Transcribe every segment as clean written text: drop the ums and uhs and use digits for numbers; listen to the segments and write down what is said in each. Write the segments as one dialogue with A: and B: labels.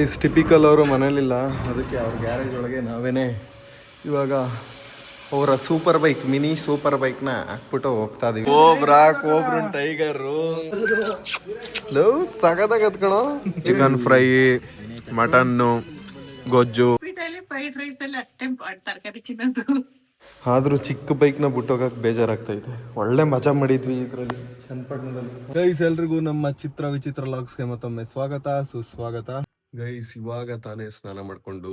A: Is typical ಅವರು ಮನೇಲಿಲ್ಲ, ಅದಕ್ಕೆ ಅವ್ರ ಗ್ಯಾರೇಜ್ ಒಳಗೆ ನಾವೇನೇ ಇವಾಗ ಅವರ ಸೂಪರ್ ಬೈಕ್, ಮಿನಿ ಸೂಪರ್ ಬೈಕ್ನ ಹಾಕ್ಬಿಟ್ಟು ಹೋಗ್ತಾ ಇದೀವಿ. ಕೋಬ್ರನ್ ಟೈಗರು ಸಗದಾಗ ಕತ್ಕಣೋ. ಚಿಕನ್ ಫ್ರೈ, ಮಟನ್ನು, ಗೊಜ್ಜು. ಆದ್ರೂ ಚಿಕ್ಕ ಬೈಕ್ನ ಬಿಟ್ಟೋಗಕ್ ಬೇಜಾರಾಗ್ತೈತೆ. ಒಳ್ಳೆ ಮಜಾ ಮಾಡಿದ್ವಿ ಇದ್ರಲ್ಲಿ ಚನ್ನಪಟ್ಟಣದಲ್ಲಿ. ಗೈಸ್ ಎಲ್ರಿಗೂ ನಮ್ಮ ಚಿತ್ರ ವಿಚಿತ್ರ ಲಾಗ್ಸ್ಗೆ ಮತ್ತೊಮ್ಮೆ ಸ್ವಾಗತ ಸುಸ್ವಾಗತ. ಗೈಸ್ ಇವಾಗ ತಾನೇ ಸ್ನಾನ ಮಾಡ್ಕೊಂಡು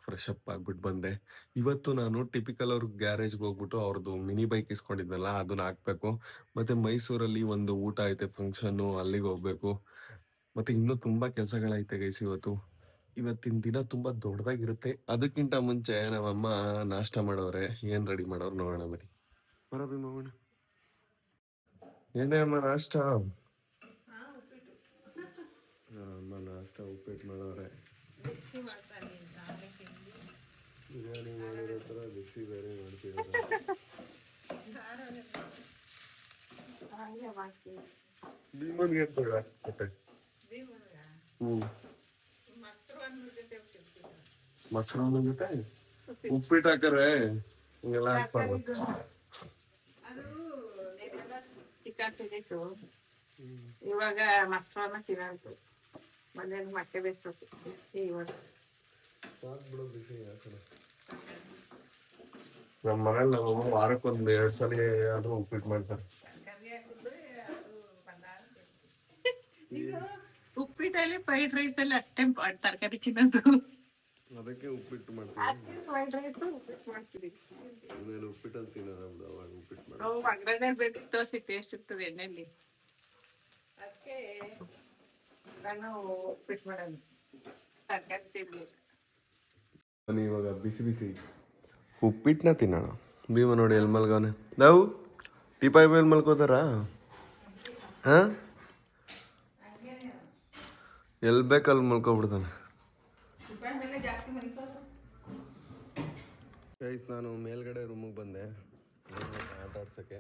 A: ಫ್ರೆಶ್ ಅಪ್ ಆಗ್ಬಿಟ್ಟು ಬಂದೆ. ಇವತ್ತು ನಾನು ಟಿಪಿಕಲ್ ಅವ್ರ ಗ್ಯಾರೇಜ್ಗೆ ಹೋಗ್ಬಿಟ್ಟು ಅವ್ರದ್ದು ಮಿನಿ ಬೈಕ್ ಇಸ್ಕೊಂಡಿದ್ನಲ್ಲ ಅದನ್ನ ಹಾಕ್ಬೇಕು. ಮತ್ತೆ ಮೈಸೂರಲ್ಲಿ ಒಂದು ಊಟ ಐತೆ, ಫಂಕ್ಷನ್ನು, ಅಲ್ಲಿಗೆ ಹೋಗ್ಬೇಕು. ಮತ್ತೆ ಇನ್ನೂ ತುಂಬಾ ಕೆಲಸಗಳೈತೆ ಗೈಸ್. ಇವತ್ತಿನ ದಿನ ತುಂಬಾ ದೊಡ್ಡದಾಗಿರುತ್ತೆ. ಅದಕ್ಕಿಂತ ಮುಂಚೆ ನಮ್ಮಮ್ಮ ನಾಷ್ಟ ಮಾಡೋರೆ. ಏನ್ ರೆಡಿ ಮಾಡೋರು ನೋಡೋಣ ಬನ್ನಿ. ಬರಬಿ ಮಾಡೋಣ. ಏನೇ ಅಮ್ಮ ನಾಷ್ಟ? ಅಮ್ಮ ನಾಷ್ಟ ಉಪ್ಪಿಟ್ಟು ಮಾಡೋರೆ. ಬಿರಿಯಾನಿ ಮಾಡಿರೋ ತರ ಬಿಸಿ ಬೇರೆ ಮಾಡ್ತಿದ್ದಾರೆ. ಮೊಸರು ಜೊತೆ ಉಪ್ಪಿಟ್ಟು ಹಾಕರೆ ಹಿಂಗೆಲ್ಲ ಹಾಕ್ಬಾರ್ದು.
B: ಇವಾಗ ಮೊಸರನ್ನ ತಿನ್ನೋದು, ಮನೇಲಿ ಮೊಟ್ಟೆ ಬೇಯಿಸೋದು. ಇವಾಗ
A: ಸಾಕ್ಬಿಡೋ ಬಿಸಿ ಹಾಕೋಣ. ನಮ್ಮ ಮನೇಲಿ ನಮ್ಮ ವಾರಕ್ಕೊಂದು 2 ಸಲ ಆದ್ರೂ ಉಪ್ಪಿಟ್ಟು ಮಾಡ್ತಾರೆ.
B: ಉಪ್ಪಿಟ್ಟಲ್ಲಿ ಫ್ರೈಡ್ ರೈಸ್ ಅಲ್ಲಿ ಅಷ್ಟೇ ತರಕಾರಿ ತಿನ್ನೋದು.
A: ಅದಕ್ಕೆ ಉಪ್ಪಿಟ್ಟು ಮಾಡ್ತೀವಿ.
B: ಫ್ರೈಡ್ ರೈಸ್ ಉಪ್ಪಿಟ್ಟು ಮಾಡ್ತೀವಿ.
A: ಉಪ್ಪಿಟ್ಟಲ್ಲಿ ತಿನ್ನೋದು ಅವಾಗ ಉಪ್ಪಿಟ್ಟು ಮಾಡಿ.
B: ನಾವು ಒಗ್ಗರಣೆ ಬಿಟ್ಟು ಟೇಸ್ಟ್ ಇರ್ತದೆ ಎಣ್ಣೆಯಲ್ಲಿ, ಅದಕ್ಕೆ ನಾನು ಉಪ್ಪಿಟ್ಟು ಮಾಡೋದು. ತರಕಾರಿ ತಿನ್ಬೇಕು.
A: ಇವಾಗ ಬಿಸಿ ಬಿಸಿ ಉಪ್ಪಿಟ್ಟನ್ನ ತಿನ್ನೋಣ. ಭೀಮ ನೋಡಿ ಎಲ್ಲಿ ಮಲ್ಗವನೆ. ನಾವು ಟಿಪಾಯಿ ಮೇಲೆ ಮಲ್ಕೋತಾರ. ಹಾಂ, ಎಲ್ಲಿ ಬೇಕಲ್ಲಿ ಮಲ್ಕೊಬಿಡ್ತಾನೆ. ಗೈಸ್ ನಾನು ಮೇಲ್ಗಡೆ ರೂಮಿಗೆ ಬಂದೆ ಆಟ ಆಡ್ಸೋಕ್ಕೆ.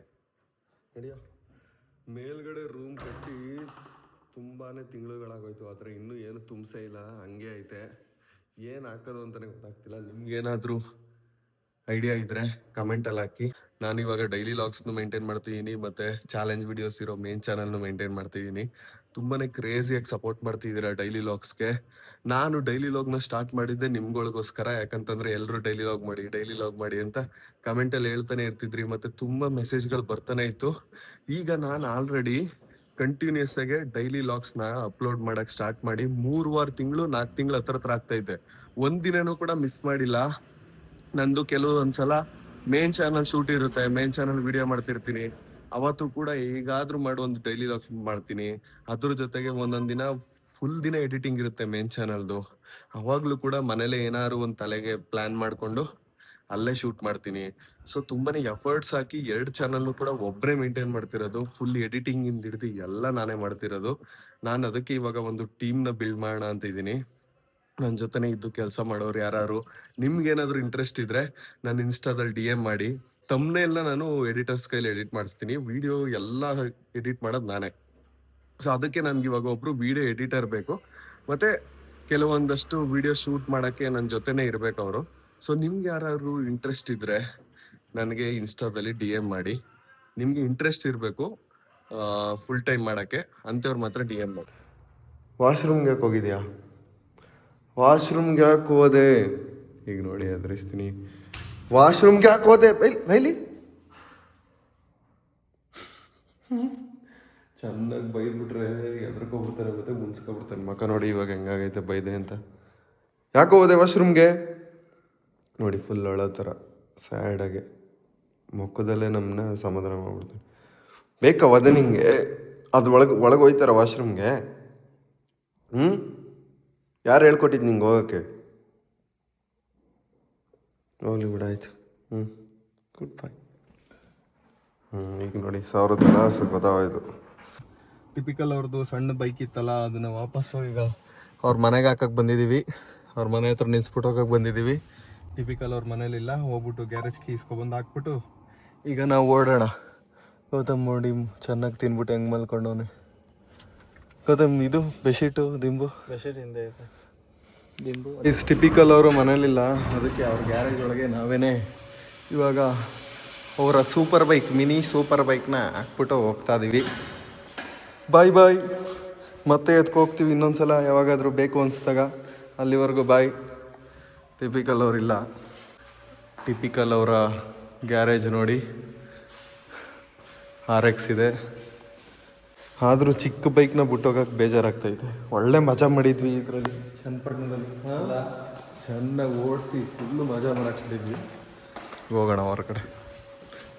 A: ನಡಿಯೋ. ಮೇಲ್ಗಡೆ ರೂಮ್ ಕಟ್ಟಿ ತುಂಬಾ ತಿಂಗಳುಗಳಾಗೋಯ್ತು, ಆದರೆ ಇನ್ನೂ ಏನು ತುಂಬಿಸೇ ಇಲ್ಲ, ಹಂಗೆ ಐತೆ. ಏನು ಹಾಕೋದು ಅಂತಲೇ ಗೊತ್ತಾಗ್ತಿಲ್ಲ. ನಿಮ್ಗೇನಾದರೂ ಐಡಿಯಾ ಇದ್ರೆ ಕಮೆಂಟಲ್ಲಿ ಹಾಕಿ. ನಾನು ಇವಾಗ ಡೈಲಿ ಲಾಗ್ಸ್ನು ಮೇಂಟೈನ್ ಮಾಡ್ತಿದ್ದೀನಿ, ಮತ್ತು ಚಾಲೆಂಜ್ ವಿಡಿಯೋಸ್ ಇರೋ ಮೇನ್ ಚಾನಲ್ನು ಮೇಂಟೈನ್ ಮಾಡ್ತಿದ್ದೀನಿ. ತುಂಬಾ ಕ್ರೇಜಿಯಾಗಿ ಸಪೋರ್ಟ್ ಮಾಡ್ತಿದ್ದೀರಾ ಡೈಲಿ ಲಾಗ್ಸ್ಗೆ. ನಾನು ಡೈಲಿ ಲಾಗ್ನ ಸ್ಟಾರ್ಟ್ ಮಾಡಿದ್ದೆ ನಿಮ್ಗಳಿಗೋಸ್ಕರ, ಯಾಕಂತಂದರೆ ಎಲ್ಲರೂ ಡೈಲಿ ಲಾಗ್ ಮಾಡಿ ಅಂತ ಕಮೆಂಟಲ್ಲಿ ಹೇಳ್ತಾನೆ ಇರ್ತಿದ್ರಿ, ಮತ್ತು ತುಂಬ ಮೆಸೇಜ್ಗಳು ಬರ್ತಾನೆ ಇತ್ತು. ಈಗ ನಾನು ಆಲ್ರೆಡಿ ಕಂಟಿನ್ಯೂಸ್ ಆಗಿ ಡೈಲಿ ಲಾಗ್ಸ್ನ ಅಪ್ಲೋಡ್ ಮಾಡಕ್ಕೆ ಸ್ಟಾರ್ಟ್ ಮಾಡಿ 3 ತಿಂಗಳು 4 ತಿಂಗಳು ಹತ್ರ ಆಗ್ತೈತೆ. ಒಂದಿನನೂ ಕೂಡ ಮಿಸ್ ಮಾಡಿಲ್ಲ. ನಂದು ಕೆಲವೊಂದ್ಸಲ ಮೇನ್ ಚಾನಲ್ ಶೂಟ್ ಇರುತ್ತೆ, ಮೇನ್ ಚಾನಲ್ ವಿಡಿಯೋ ಮಾಡ್ತಿರ್ತೀನಿ. ಅವತ್ತು ಕೂಡ ಹೇಗಾದ್ರೂ ಮಾಡಿ ಒಂದು ಡೈಲಿ ಲಾಗ್ ಮಾಡ್ತೀನಿ. ಅದ್ರ ಜೊತೆಗೆ ಒಂದೊಂದು ದಿನ ಫುಲ್ ದಿನ ಎಡಿಟಿಂಗ್ ಇರುತ್ತೆ ಮೇನ್ ಚಾನಲ್ದು. ಅವಾಗ್ಲೂ ಕೂಡ ಮನೇಲೆ ಏನಾದ್ರು ಒಂದು ತಲೆಗೆ ಪ್ಲಾನ್ ಮಾಡ್ಕೊಂಡು ಅಲ್ಲೇ ಶೂಟ್ ಮಾಡ್ತೀನಿ. ಸೊ ತುಂಬಾನೇ ಎಫರ್ಟ್ಸ್ ಹಾಕಿ 2 ಚಾನಲ್ನು ಕೂಡ ಒಬ್ಬರೇ ಮೇಂಟೈನ್ ಮಾಡ್ತಿರೋದು. ಫುಲ್ ಎಡಿಟಿಂಗ್ ಇಂದ ಹಿಡಿದು ಎಲ್ಲ ನಾನೇ ಮಾಡ್ತಿರೋದು. ನಾನು ಅದಕ್ಕೆ ಇವಾಗ ಒಂದು ಟೀಮ್ನ ಬಿಲ್ಡ್ ಮಾಡೋಣ ಅಂತ ಇದ್ದೀನಿ. ನನ್ನ ಜೊತೆನೇ ಇದ್ದು ಕೆಲಸ ಮಾಡೋರು ಯಾರು ನಿಮ್ಗೆ ಏನಾದ್ರು ಇಂಟ್ರೆಸ್ಟ್ ಇದ್ರೆ ನಾನು ಇನ್ಸ್ಟಾದಲ್ಲಿ DM ಮಾಡಿ. ತಮ್ನೇಲ್ನ ನಾನು ಎಡಿಟರ್ಸ್ ಕೈಲಿ ಎಡಿಟ್ ಮಾಡಿಸ್ತೀನಿ. ವಿಡಿಯೋ ಎಲ್ಲ ಎಡಿಟ್ ಮಾಡೋದು ನಾನೇ. ಸೊ ಅದಕ್ಕೆ ನನ್ಗೆ ಇವಾಗ ಒಬ್ರು ವಿಡಿಯೋ ಎಡಿಟರ್ ಬೇಕು, ಮತ್ತೆ ಕೆಲವೊಂದಷ್ಟು ವಿಡಿಯೋ ಶೂಟ್ ಮಾಡೋಕ್ಕೆ ನನ್ನ ಜೊತೆನೇ ಇರಬೇಕು ಅವರು. ಸೊ ನಿಮ್ಗೆ ಯಾರು ಇಂಟ್ರೆಸ್ಟ್ ಇದ್ರೆ ನನಗೆ ಇನ್ಸ್ಟಾದಲ್ಲಿ DM ಮಾಡಿ. ನಿಮ್ಗೆ ಇಂಟ್ರೆಸ್ಟ್ ಇರಬೇಕು ಫುಲ್ ಟೈಮ್ ಮಾಡೋಕ್ಕೆ, ಅಂಥವ್ರು ಮಾತ್ರ DM ಮಾಡಿ. ವಾಶ್ರೂಮ್ಗೆ ಯಾಕೆ ಹೋಗಿದ್ಯಾ? ವಾಶ್ರೂಮ್ಗೆ ಯಾಕೆ ಹೋದೆ? ಈಗ ನೋಡಿ ಎದುರಿಸ್ತೀನಿ. ವಾಶ್ರೂಮ್ಗೆ ಯಾಕೆ ಹೋದೆ? ಬೈಲಿ ಚೆನ್ನಾಗಿ ಬೈದ್ಬಿಟ್ರೆ ಎದ್ರಕೋಗ್ಬಿಡ್ತಾರೆ, ಮತ್ತೆ ಮುನ್ಸ್ಕೊಬಿಡ್ತಾನೆ. ಮಕ್ಕ ನೋಡಿ ಇವಾಗ ಹೆಂಗಾಗೈತೆ ಬೈದೆ ಅಂತ. ಯಾಕೆ ಹೋದೆ ವಾಶ್ರೂಮ್ಗೆ? ನೋಡಿ ಫುಲ್ ಅಳೋ ಥರ ಸ್ಯಾಡಾಗೆ ಮೊಕ್ಕದಲ್ಲೇ ನಮ್ಮನ್ನ ಸಮಾಧಾನ ಮಾಡ್ಬಿಡ್ತಾನೆ. ಬೇಕಾ ಹೋದೆ ನಿಂಗೆ? ಅದು ಒಳಗೆ ಹೋಯ್ತಾರ ವಾಶ್ರೂಮ್ಗೆ? ಯಾರು ಹೇಳ್ಕೊಟ್ಟಿದ್ದು ನಿಂಗೆ ಹೋಗೋಕ್ಕೆ? ಹೋಗ್ಲಿ ಬಿಡಾಯ್ತು. Good bye. ಈಗ ನೋಡಿ 1000 ಗೊತ್ತಾಗೋಯ್ತು. ಟಿಪಿಕಲ್ ಅವ್ರದ್ದು ಸಣ್ಣ ಬೈಕ್ ಇತ್ತಲ್ಲ, ಅದನ್ನು ವಾಪಸ್ಸು ಈಗ ಅವ್ರ ಮನೆಗೆ ಹಾಕಕ್ಕೆ ಬಂದಿದ್ದೀವಿ. ಅವ್ರ ಮನೆ ಹತ್ರ ನಿಲ್ಸ್ಬಿಟ್ಟು ಹೋಗಕ್ಕೆ ಬಂದಿದ್ದೀವಿ. ಟಿಪಿಕಲ್ ಅವ್ರ ಮನೇಲಿಲ್ಲ, ಹೋಗ್ಬಿಟ್ಟು ಗ್ಯಾರೇಜ್ ಕೀ ಇಸ್ಕೊಬಂದು ಹಾಕ್ಬಿಟ್ಟು ಈಗ ನಾವು ಓಡೋಣ. ಗೌತಮ್ ನೋಡಿ ಚೆನ್ನಾಗಿ ತಿನ್ಬಿಟ್ಟು ಹೆಂಗೆ ಮಲ್ಕೊಂಡವನೆ. ಗೌತಮ್ ಇದು ಬೆಡ್ಶೀಟು ದಿಂಬು?
C: ಬೆಡ್ಶೀಟ್ ಹಿಂದೆ ಐತೆ.
A: ಇಸ್ ಟಿಪಿಕಲ್ ಅವರು ಮನೇಲಿಲ್ಲ, ಅದಕ್ಕೆ ಅವ್ರ ಗ್ಯಾರೇಜ್ ಒಳಗೆ ನಾವೇನೇ ಇವಾಗ ಅವರ ಸೂಪರ್ ಬೈಕ್, ಮಿನಿ ಸೂಪರ್ ಬೈಕ್ನ ಹಾಕ್ಬಿಟ್ಟು ಹೋಗ್ತಾ ಇದೀವಿ. ಬಾಯ್ ಬಾಯ್, ಮತ್ತೆ ಎತ್ಕೊ ಹೋಗ್ತೀವಿ ಇನ್ನೊಂದ್ಸಲ ಯಾವಾಗಾದರೂ ಬೇಕು ಅನಿಸ್ದಾಗ. ಅಲ್ಲಿವರೆಗೂ ಬಾಯ್. ಟಿಪಿಕಲ್ ಅವರಿಲ್ಲ. ಟಿಪಿಕಲ್ ಅವರ ಗ್ಯಾರೇಜ್ ನೋಡಿ, RX ಇದೆ. ಆದರೂ ಚಿಕ್ಕ ಬೈಕ್ನ ಬಿಟ್ಟೋಗಕ್ಕೆ ಬೇಜಾರಾಗ್ತೈತೆ. ಒಳ್ಳೆ ಮಜಾ ಮಾಡಿದ್ವಿ ಇದರಲ್ಲಿ, ಚನ್ನಪಟ್ಟಣದಲ್ಲಿ ಚೆನ್ನಾಗಿ ಓಡಿಸಿ ಫುಲ್ಲು ಮಜಾ ಮಾಡಾಕ್ಬಿಟ್ಟಿದ್ವಿ. ಹೋಗೋಣ ಹೊರಗಡೆ.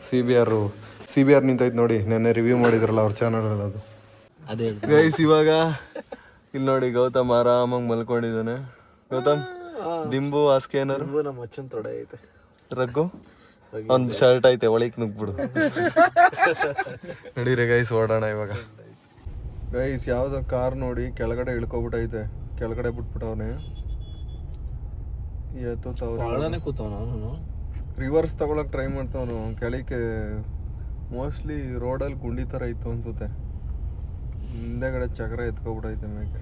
A: ಸಿ ಬಿ ಆರ್ ನಿಂತೈತೆ ನೋಡಿ, ನೆನ್ನೆ ರಿವ್ಯೂ ಮಾಡಿದ್ರಲ್ಲ ಅವ್ರ ಚಾನಲಲ್ಲಿ, ಅದು
C: ಅದೇ
A: ಗೈಸ್. ಇವಾಗ ಇಲ್ಲಿ ನೋಡಿ ಗೌತಮ್ ಆರಾಮಾಗಿ ಮಲ್ಕೊಂಡಿದ್ದಾನೆ. ಗೌತಮ್, ದಿಂಬು ಹಾಸಿಗೆ ಏನಾರು
C: ನಮ್ಮ ಅಚ್ಚನ್ ತೊಡೆ ಐತೆ,
A: ರಗ್ಗು ಒಂದು ಶರ್ಟ್ ಐತೆ, ಒಳಗೆ ನುಗ್ಬಿಡು. ನಡೀರಿ ಗೈಸ್, ಓಡೋಣ ಇವಾಗ. ಗೈಸ್, ಯಾವುದೋ ಕಾರ್ ನೋಡಿ ಕೆಳಗಡೆ ಇಳ್ಕೊಬಿಟ್ಟೈತೆ, ಕೆಳಗಡೆ ಬಿಟ್ಬಿಟ್ಟವನೆ.
C: ಒಳಗಡೆ ಕೂತವನ ಅವನು.
A: ರಿವರ್ಸ್ ತಗೊಳಕ್ ಟ್ರೈ ಮಾಡ್ತಾವನು. ಕೆಳಗೆ ಮೋಸ್ಟ್ಲಿ ರೋಡಲ್ಲಿ ಗುಂಡಿ ಥರ ಇತ್ತು ಅನ್ಸುತ್ತೆ. ಹಿಂದೆಗಡೆ ಚಕ್ರ ಎತ್ಕೊಬಿಟ್ಟೈತೆ ಮೇಕೆ.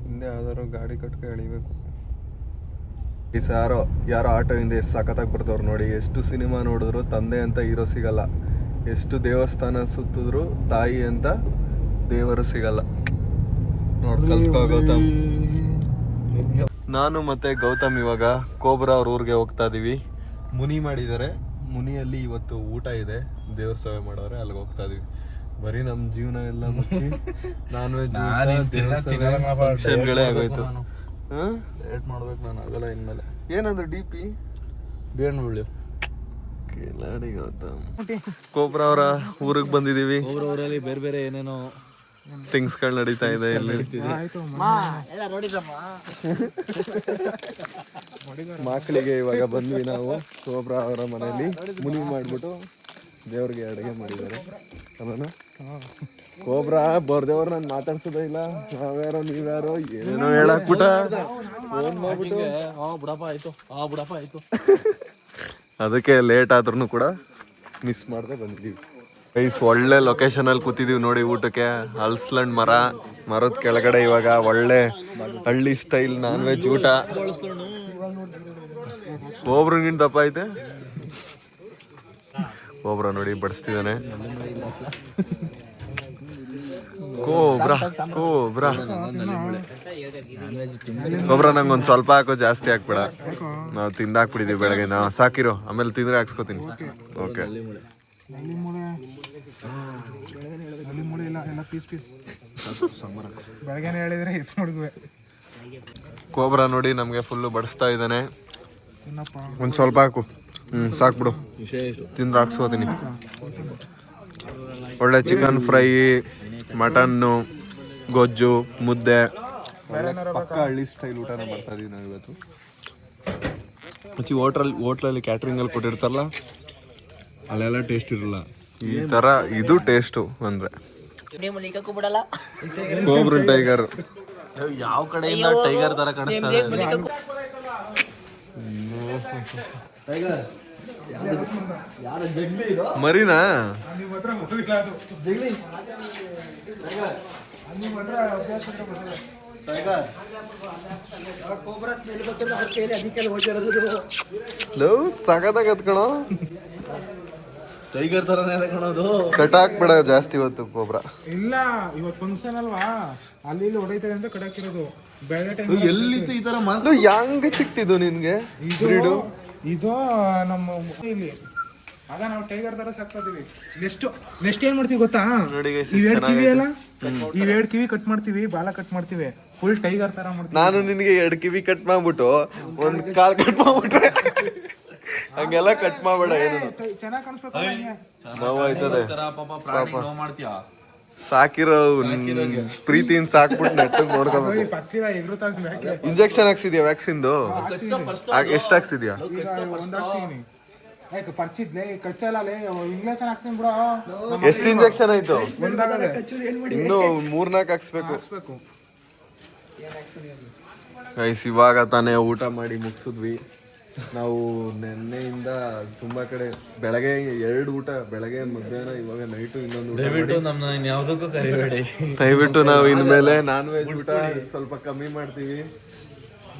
A: ಹಿಂದೆ ಯಾವ್ದಾರು ಗಾಡಿ ಕಟ್ಕೆ ಎಳಿಬೇಕು. ಯಾರೋ ಆಟೋ ಹಿಂದೆ ಎಷ್ಟು ಸಖತ್ತಾಗಿ ಬರ್ತಾವ್ರು ನೋಡಿ. ಎಷ್ಟು ಸಿನಿಮಾ ನೋಡಿದ್ರು ತಂದೆ ಅಂತ ಹೀರೋ ಸಿಗಲ್ಲ, ಎಷ್ಟು ದೇವಸ್ಥಾನ ಸುತ್ತಿದ್ರು ತಾಯಿ ಅಂತ ದೇವರು ಸಿಗಲ್ಲ. ನೋಡಿ ಕಲ್ತ್ಕೋ ಗೌತಮ್. ನಾನು ಮತ್ತೆ ಗೌತಮ್ ಇವಾಗ ಕೋಬ್ರಾ ಅವ್ರ ಊರಿಗೆ ಹೋಗ್ತಾ ಇದೀವಿ. ಮುನಿ ಮಾಡಿದ್ದಾರೆ, ಮುನಿಯಲ್ಲಿ ಇವತ್ತು ಊಟ ಇದೆ, ದೇವ್ರ ಸೇವೆ ಮಾಡೋರೆ, ಅಲ್ಲಿಗೆ ಹೋಗ್ತಾ ಇದೀವಿ. ಬರೀ ನಮ್ಮ ಜೀವನ ಎಲ್ಲ ಮುಚ್ಚಿ ನಾನ್ ವೆಜ್ ಫಂಕ್ಷನ್ಗಳೇ ಆಗೋಯ್ತು.
C: ಲೇಟ್ ಮಾಡ್ಬೇಕು ನಾನು, ಆಗಲ್ಲ ಇನ್ಮೇಲೆ.
A: ಏನಂದ್ರೆ DP
C: ಬೇಣುಳ್ಳಿ
A: ಕಿಲಾಡಿ ಗೌತಮ್. ಕೋಬ್ರಾ ಅವರ ಊರಿಗೆ ಬಂದಿದೀವಿ.
C: ಊರಲ್ಲಿ ಬೇರೆ ಬೇರೆ ಏನೇನೋ
A: ಥಿಂಗ್ಸ್ಗಳು ನಡೀತಾ ಇದೆ ಇಲ್ಲಿ. ಮಕ್ಕಳಿಗೆ ಇವಾಗ ಬಂದ್ವಿ ನಾವು ಕೋಬ್ರಾ ಅವರ ಮನೆಯಲ್ಲಿ. ಮುನಿ ಮಾಡ್ಬಿಟ್ಟು ದೇವ್ರಿಗೆ ಅಡುಗೆ ಮಾಡಿದ್ದಾರೆ. ಅಲ್ಲನ ಕೋಬ್ರಾ ಬರ್ದೇವ್ರು ನಾನು ಮಾತಾಡ್ಸೋದೇ ಇಲ್ಲ. ನಾವ್ಯಾರೋ ನೀವ್ಯಾರೋ ಏನೇನೋ ಹೇಳಾಕ್ಬಿಟ್ಟ ಫೋನ್ ಮಾಡ್ಬಿಟ್ಟು
C: ಬುಡಪ್ಪ ಆಯ್ತು.
A: ಅದಕ್ಕೆ ಲೇಟ್ ಆದ್ರೂ ಕೂಡ ಮಿಸ್ ಮಾಡದೆ ಬಂದಿದ್ದೀವಿ. ಗೈಸ್, ಒಳ್ಳೆ ಲೊಕೇಶನ್ ಅಲ್ಲಿ ಕೂತಿದೀವಿ ನೋಡಿ ಊಟಕ್ಕೆ. ಹಲ್ಸ್ಲಂಡ್ ಮರದ ಕೆಳಗಡೆ ಇವಾಗ ಒಳ್ಳೆ ಹಳ್ಳಿ ಸ್ಟೈಲ್ ನಾನ್ ವೆಜ್ ಊಟ. ಒಬ್ರಿಗಿಂತ ದಪ್ಪ ಐತೆ. ಒಬ್ರ ನೋಡಿ ಬಡಿಸ್ತಿದ್ದಾನೆ. ಕೋಬ್ರಾ ನಂಗೊಂದು ಸ್ವಲ್ಪ ಹಾಕೋ, ಜಾಸ್ತಿ ಹಾಕ್ಬೇಡ. ನಾವು ತಿಂದಾಕ್ಬಿಟ್ಟಿದೀವಿ ಬೆಳಗ್ಗೆ. ನಾ ಸಾಕಿರೋ, ಆಮೇಲೆ ತಿಂದ್ರೆ ಹಾಕ್ಸ್ಕೊತೀನಿ. ಓಕೆ. ಕೋಬ್ರಾ ನೋಡಿ ನಮ್ಗೆ ಫುಲ್ಲು ಬಡಿಸ್ತಾ ಇದ್ದಾನೆ. ಒಂದ್ ಸ್ವಲ್ಪ ಹಾಕು. ಸಾಕ್ಬಿಡು, ತಿಂದ್ರೆ ಹಾಕ್ಸ್ಕೋತೀನಿ. ಒಳ್ಳೆ ಚಿಕನ್ ಫ್ರೈ, ಮಟನ್ನು, ಗೊಜ್ಜು, ಮುದ್ದೆ, ಪಕ್ಕ ಹಳ್ಳಿ ಸ್ಟೈಲ್ ಊಟನ ಮಾಡ್ತಾ ಇದೀವಿ ನಾವು ಇವತ್ತು. ಮುಂಚೆ ಹೋಟ್ಲಲ್ಲಿ ಕ್ಯಾಟ್ರಿಂಗಲ್ಲಿ ಕೊಟ್ಟಿರ್ತಾರಲ್ಲ, ಅಲ್ಲೆಲ್ಲ ಟೇಸ್ಟ್ ಇರಲ್ಲ. ಈ ಥರ ಇದು ಟೇಸ್ಟು ಅಂದರೆ ಕೋಬ್ರಾ ಟೈಗರ್.
C: ಯಾವ ಕಡೆಯಿಂದ ಟೈಗರ್ ತರ ಕಾಣಿಸ್ತಾರೆ.
A: ಮರಿನಾ? ಸಾಕಾದಾಗ ಕಣೋ,
C: ಟೈಗರ್ ತರನೇ ಕಾಣೋದು.
A: ಕಟ್ ಹಾಕ್ಬೇಡ ಜಾಸ್ತಿ ಇವತ್ತು ಕೋಬ್ರಾ.
D: ಇಲ್ಲ, ಇವತ್ತು ಫಂಕ್ಷನ್ ಅಲ್ವಾ, ಅಲ್ಲಿ ಇಲ್ಲಿ ಹೊಡೈತಾರೆ ಅಂತ ಕಡಾಕಿರೋದು. ಬೆಳಗ್ಗೆ ಟೈಮ್
C: ಎಲ್ಲಿತ್ತು ಈ ತರ
A: ಹೆಂಗ್ ಸಿಕ್ತಿದ್ದು ನಿನ್ಗೆ?
D: ಇದು ನಮ್ಮ ಇಲ್ಲಿ ಆಗ ನಾವು ಟೈಗರ್ ತರ ಸಾಕ್ತಿದೀವಿ. ನೆಕ್ಸ್ಟ್ ಏನ್ ಮಾಡ್ತೀವಿ ಗೊತ್ತಾ? ಇವೆರಡು ಕಿವಿ ಅಲ್ಲ, ಇವೆರಡು ಕಿವಿ ಕಟ್ ಮಾಡ್ತೀವಿ, ಬಾಲ ಕಟ್ ಮಾಡ್ತೀವಿ, ಫುಲ್ ಟೈಗರ್ ತರ ಮಾಡ್ತೀವಿ.
A: ನಾನು ನಿನ್ಗೆ 2 ಕಿವಿ ಕಟ್ ಮಾಡ್ಬಿಟ್ಟು ಒಂದ್ ಕಾಲ್ ಕಟ್ ಮಾಡ್ಬಿಟ್ರೆ ಹಂಗೆಲ್ಲ ಕಟ್ ಮಾಡ್ಬೇಡ. ಏನು
D: ಚೆನ್ನಾಗಿ ಕಾಣಿಸ್ಬೇಕು.
A: ನೋವಾಯ್ತದೆ ಸಾಕಿರೋ ಪ್ರೀತಿಯಿಂದ ಸಾಕ್ಬಿಟ್ಟು ನೆಟ್ಟಿಗೆ ನೋಡ್ಕೋಬೇಕು. ಇಂಜೆಕ್ಷನ್ ಹಾಕ್ಸಿದ್ಯಾ ವ್ಯಾಕ್ಸಿನ್ದು? ಎಷ್ಟು ಹಾಕ್ಸಿದ್ಯಾ? ಎಷ್ಟು ಇಂಜೆಕ್ಷನ್ ಆಯ್ತು? ಇನ್ನು 3-4 ಹಾಕ್ಸ್ಬೇಕು. ಗೈಸ್, ಇವಾಗ ತಾನೇ ಊಟ ಮಾಡಿ ಮುಗಿಸಿದ್ವಿ. ನಾವು ನೆನ್ನೆಯಿಂದ ತುಂಬಾ ಕಡೆ ಬೆಳಗ್ಗೆ 2 ಊಟ, ಬೆಳಗ್ಗೆ ಮಧ್ಯಾಹ್ನ ಇವಾಗ ನೈಟು ಇನ್ನೊಂದು ಊಟ
C: ದಯವಿಟ್ಟು ನಮ್ನ ಇನ್ಯಾವುದಕ್ಕೂ ಕರಿಬೇಡಿ.
A: ದಯವಿಟ್ಟು ನಾವು ಇನ್ಮೇಲೆ ನಾನ್ ವೆಜ್ ಊಟ ಸ್ವಲ್ಪ ಕಮ್ಮಿ ಮಾಡ್ತೀವಿ.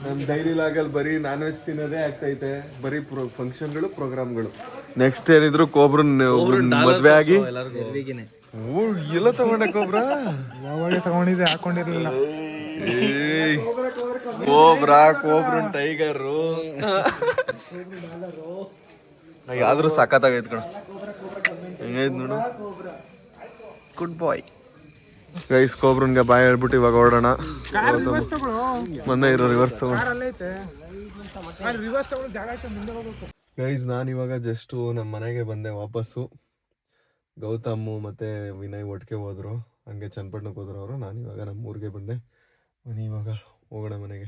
A: ನಮ್ಮ ಡೈಲಿ ಲಾಗಲ್ಲಿ ಬರೀ ನಾನ್ ವೆಜ್ ತಿನ್ನೋದೇ ಆಗ್ತೈತೆ, ಬರೀ ಫಂಕ್ಷನ್ಗಳು ಪ್ರೋಗ್ರಾಮ್ಗಳು. ನೆಕ್ಸ್ಟ್ ಏನಿದ್ರು ಕೋಬ್ರನ್ ಮದ್ವೆ ಆಗಿ ಎಲ್ಲ ತಗೊಂಡೆ ಕೋಬ್ರ,
D: ಯಾವಾಗ ತಗೊಂಡಿದ್ದೆ, ಹಾಕೊಂಡಿರ್ಲಿಲ್ಲ.
A: ಕೋಬ್ರನ್ ಟೈಗರು ಯಾವ್ದು ಸಖತ್ತಾಗೈತ್ ಕಣ. ಹೆಂಗೈತ್ ನೋಡು, ಗುಡ್ ಬಾಯ್. ಗೈಸ್ ಕೋಬ್ರನ್ಗೆ ಬಾಯ್ ಹೇಳ್ಬಿಟ್ಟು ಇವಾಗ ಓಡೋಣ. ಮೊನ್ನೆ ಇರೋ ರಿವರ್ಸ್ ಗೈಸ್ ನಾನು ಇವಾಗ ಜಸ್ಟ್ ನಮ್ಮ ಮನೆಗೆ ಬಂದೆ ವಾಪಸ್ಸು. ಗೌತಮ್ ಮತ್ತೆ ವಿನಯ್ ಒಟ್ಟಿಗೆ ಹೋದ್ರು, ಹಂಗೆ ಚನ್ನಪಟ್ಟಣಕ್ಕೆ ಹೋದ್ರು ಅವರು. ನಾನು ಇವಾಗ ನಮ್ಮ ಊರಿಗೆ ಬಂದೆ. ಇವಾಗ ಹೋಗೋಣ ಮನೆಗೆ.